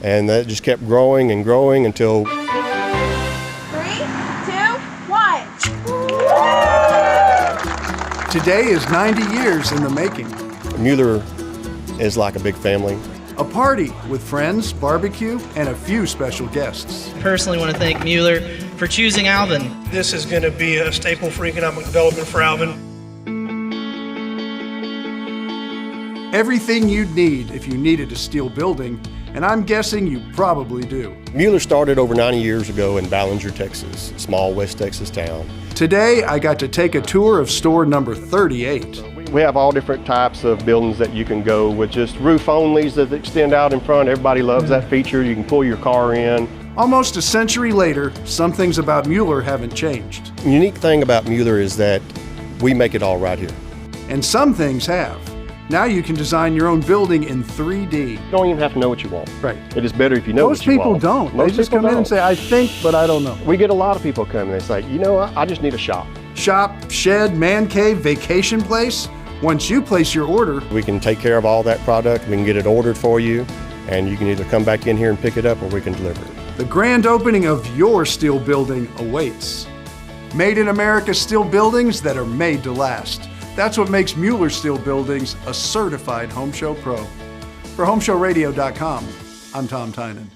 And that just kept growing and growing until... 3, 2, 1. Today is 90 years in the making. Mueller is like a big family. A party with friends, barbecue, and a few special guests. I personally want to thank Mueller for choosing Alvin. This is going to be a staple for economic development for Alvin. Everything you'd need if you needed a steel building, and I'm guessing you probably do. Mueller started over 90 years ago in Ballinger, Texas, a small West Texas town. Today, I got to take a tour of store number 38. We have all different types of buildings that you can go with, just roof onlys that extend out in front. Everybody loves that feature. You can pull your car in. Almost a century later, some things about Mueller haven't changed. The unique thing about Mueller is that we make it all right here. And some things have. Now you can design your own building in 3D. You don't even have to know what you want. Right. It is better if you know what you want. Most people don't. They just come in and say, I think, but I don't know. We get a lot of people come and they say, you know what, I just need a shop. Shop, shed, man cave, vacation place. Once you place your order, we can take care of all that product. We can get it ordered for you, and you can either come back in here and pick it up or we can deliver it. The grand opening of your steel building awaits. Made in America steel buildings that are made to last. That's what makes Mueller Steel Buildings a certified Home Show Pro. For HomeShowRadio.com, I'm Tom Tynan.